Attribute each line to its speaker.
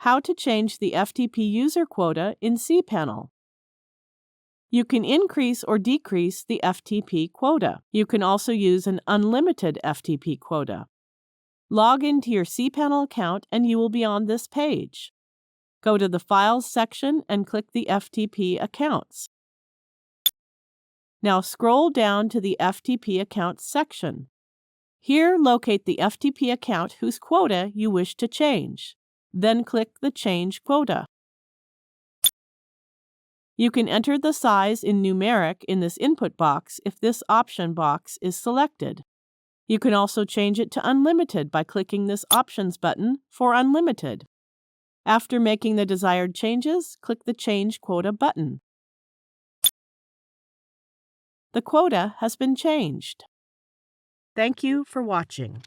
Speaker 1: How to change the FTP user quota in cPanel. You can increase or decrease the FTP quota. You can also use an unlimited FTP quota. Log into your cPanel account and you will be on this page. Go to the Files section and click the FTP accounts. Now scroll down to the FTP accounts section. Here, locate the FTP account whose quota you wish to change. Then click the Change Quota. You can enter the size in numeric in this input box if this option box is selected. You can also change it to unlimited by clicking this Options button for unlimited. After making the desired changes, click the Change Quota button. The quota has been changed. Thank you for watching.